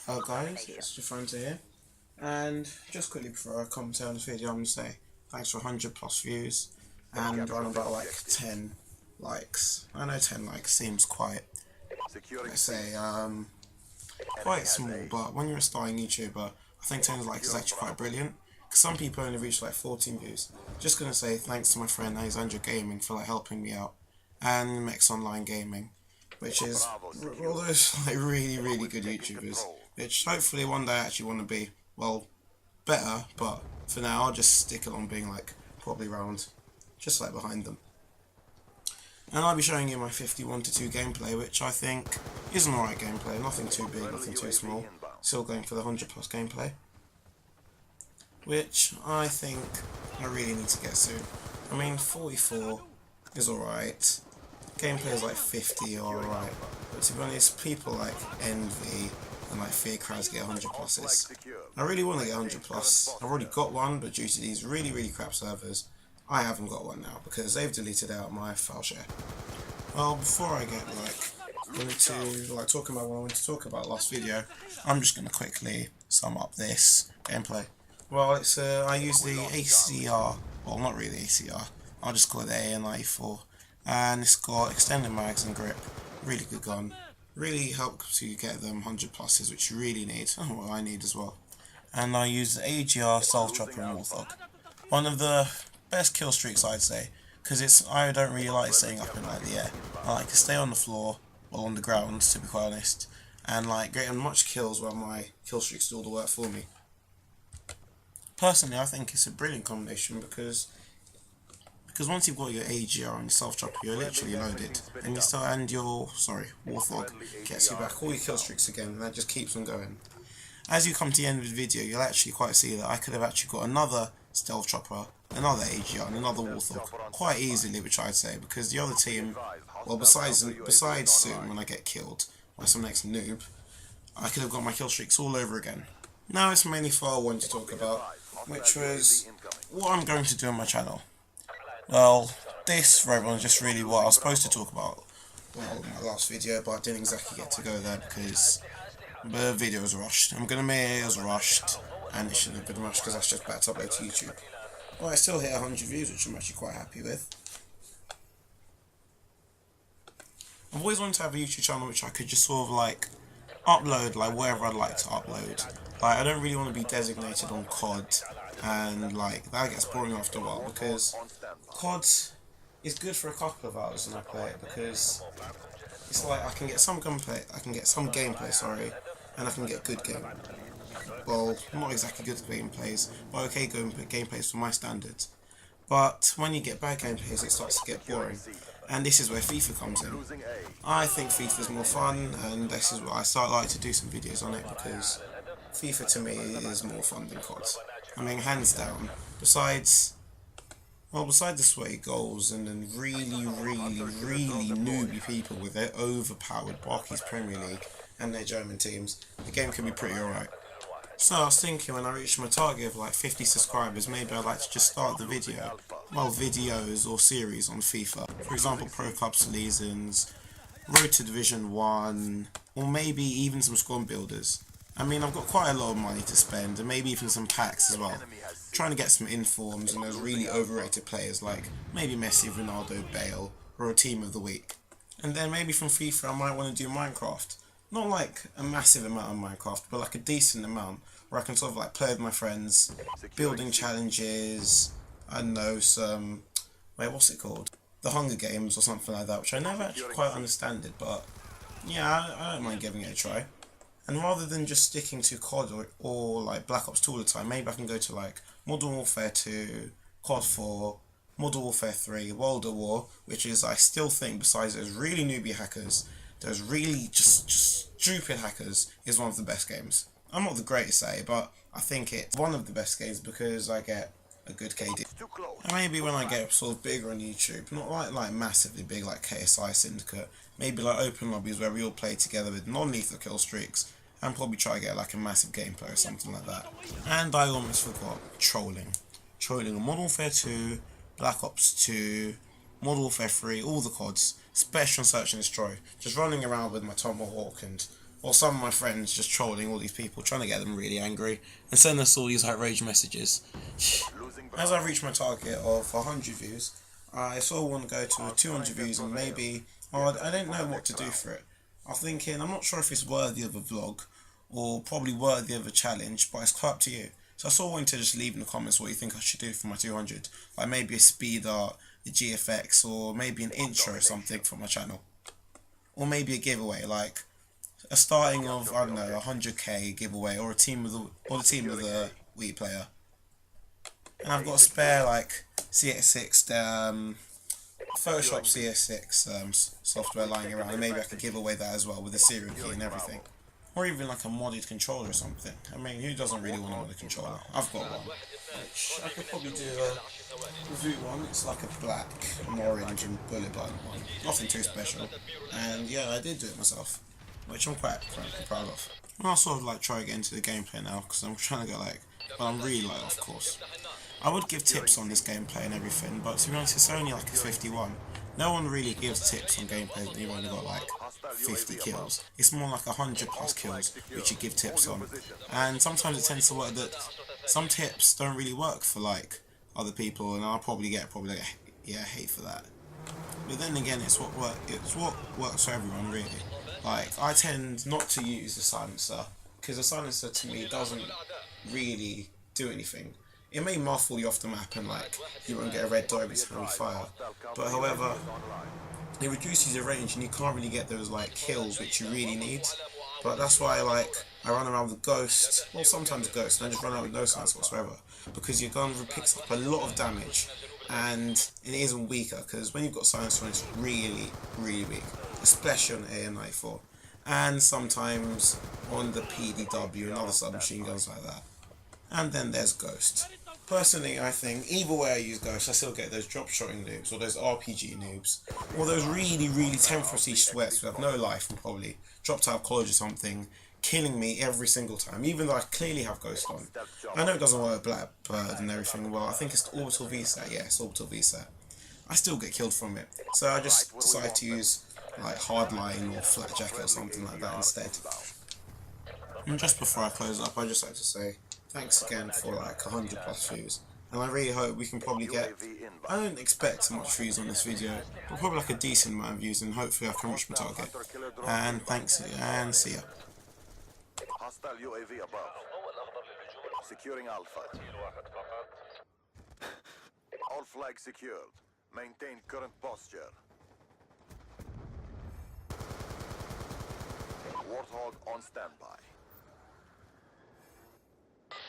Hello guys, it's your friend here, and just quickly before I comment on this video, I'm going to say thanks for 100 plus views and around about like 10 likes. I know 10 likes seems quite, let's say, quite small, but when you're a starting YouTuber, I think 10 likes is actually quite brilliant, because some people only reach like 14 views. Just going to say thanks to my friend Alexandra Gaming for like helping me out, and Mex Online Gaming, which is all those like really good YouTubers, which hopefully one day I actually want to be, well, better, but for now I'll just stick along being like probably around just like behind them. And I'll be showing you my 51-2 gameplay, which I think is an alright gameplay, nothing too big, nothing too small, still going for the 100 plus gameplay, which I think I really need to get soon. I mean, 44 is alright, gameplay is like 50 or alright, but to be honest, people like Envy and like Fear Crowds get 100 pluses. I really want to get 100 plus. I've already got one, but due to these really crap servers, I haven't got one now because they've deleted out my file share. Well, before I get into talking about what I wanted to talk about last video, I'm just going to quickly sum up this gameplay. Well, it's I use the ACR, well, not really ACR, I'll just call it the AN94. And it's got extended mags and grip, really good gun, really helps you get them 100 pluses, which you really need, and what I need as well. And I use the AGR, Stealth Chopper and Warthog. One of the best kill streaks, I'd say, because I don't really like staying up in like the air. I like to stay on the floor, or on the ground to be quite honest, and like getting much kills where my kill streaks do all the work for me. Personally, I think it's a brilliant combination because once you've got your AGR and your Stealth Chopper, you're literally loaded, and Warthog gets you back all your kill streaks again, and that just keeps on going. As you come to the end of the video, you'll actually quite see that I could have actually got another Stealth Chopper, another AGR, and another Warthog quite easily, which I'd say, because the other team, well, besides soon when I get killed by some next noob, I could have got my kill streaks all over again. Now it's mainly for what I wanted to talk about, which was what I'm going to do on my channel. Well, this for everyone is just really what I was supposed to talk about, well, in my last video, but I didn't exactly get to go there because the video was rushed. I'm gonna admit it was rushed, and it shouldn't have been rushed because that's just better to upload to YouTube. Well, I still hit 100 views, which I'm actually quite happy with. I've always wanted to have a YouTube channel which I could just sort of like upload like whatever I'd like to upload. Like, I don't really want to be designated on COD, and like that gets boring after a while because COD is good for a couple of hours when I play it, because it's like I can get some gameplay, and I can get good game. Well, not exactly good gameplays, but okay gameplays for my standards. But when you get bad gameplays, it starts to get boring, and this is where FIFA comes in. I think FIFA is more fun, and this is why I like to do some videos on it, because FIFA to me is more fun than COD. I mean, hands down. Besides the sweaty goals and then really newbie people with their overpowered Barclays Premier League and their German teams, the game can be pretty alright. So I was thinking when I reach my target of like 50 subscribers, maybe I'd like to just start the videos or series on FIFA. For example, Pro Club Seasons, Road to Division 1, or maybe even some squad builders. I mean, I've got quite a lot of money to spend, and maybe even some packs as well. I'm trying to get some informs and those really overrated players like maybe Messi, Ronaldo, Bale, or a team of the week. And then maybe from FIFA I might want to do Minecraft. Not like a massive amount of Minecraft, but like a decent amount, where I can sort of like play with my friends, building challenges, I don't know, some, what's it called? The Hunger Games or something like that, which I never actually quite understand it, but yeah, I don't mind giving it a try. And rather than just sticking to COD or like Black Ops 2 all the time, maybe I can go to like Modern Warfare 2, COD 4, Modern Warfare 3, World at War, which is, I still think, besides those really newbie hackers, those really just stupid hackers, is one of the best games. I'm not the greatest at it, but I think it's one of the best games because I get a good KD. And maybe when I get sort of bigger on YouTube, not like massively big like KSI Syndicate, maybe like open lobbies where we all play together with non-lethal kill streaks, and probably try to get like a massive gameplay or something like that. And I almost forgot, trolling on Modern Warfare 2, Black Ops 2, Modern Warfare 3, all the CODs, special search and destroy, just running around with my Tomahawk and or some of my friends just trolling all these people, trying to get them really angry and send us all these outrage messages. As I reach my target of 100 views, I sort of want to go to 200 views and maybe, I don't know what to do for it. I'm thinking, I'm not sure if it's worthy of a vlog or probably worthy of a challenge, but it's quite up to you. So I sort of wanted to just leave in the comments what you think I should do for my 200. Like maybe a speed art, a GFX, or maybe an intro or something for my channel. Or maybe a giveaway, like a starting of, I don't know, 100k giveaway, or the team of the Wii player. And I've got a spare like CS6, Photoshop CS6 software lying around, and maybe I could give away that as well with the serial key and everything. Or even like a modded controller or something. I mean, who doesn't really want a modded controller? I've got one. Which I could probably do a review one. It's like a black, orange and bullet button one. Nothing too special. And yeah, I did do it myself, which I'm quite proud of. And I'll sort of like try to get into the gameplay now, because I'm trying to go like, well, I'm really like off course. I would give tips on this gameplay and everything, but to be honest, it's only like a 51. No one really gives tips on gameplay when you've only got like 50 kills. It's more like 100 plus kills which you give tips on. And sometimes it tends to work that some tips don't really work for like other people, and I'll probably get hate for that. But then again, it's what works for everyone really. Like, I tend not to use the silencer, because the silencer to me doesn't really do anything. It may muffle you off the map and like you won't get a red dot every time you fire, but however, it reduces your range and you can't really get those like kills which you really need. But that's why I run around with Ghost, well sometimes Ghost, and I just run out with no silencer whatsoever, because your gun picks up a lot of damage and it isn't weaker, because when you've got silencer it's really weak, especially on AM94 and sometimes on the PDW and other submachine guns like that. And then there's Ghost. Personally, I think either way I use Ghost, I still get those drop-shotting noobs, or those RPG noobs, or those really 10th prestige sweats who have no life and probably dropped out of college or something, killing me every single time, even though I clearly have Ghost on. I know it doesn't work with Blackbird and everything, well, I think it's Orbital VSAT, yeah, it's Orbital VSAT. I still get killed from it, so I just decided to use like Hardline or Flat Jacket or something like that instead. And just before I close up, I'd just like to say, thanks again for like 100 plus views, and I really hope we can probably get, I don't expect much views on this video, but probably like a decent amount of views, and hopefully I can reach my target. And thanks, and see ya. Hostile UAV above. Securing Alpha. All flags secured. Maintain current posture. Warthog on standby.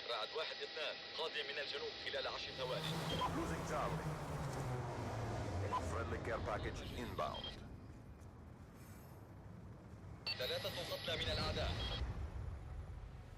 رعد 1-2 قادم من الجنوب خلال 10 ثواني. Losing Charlie. Friendly care package inbound. 3 قتلى من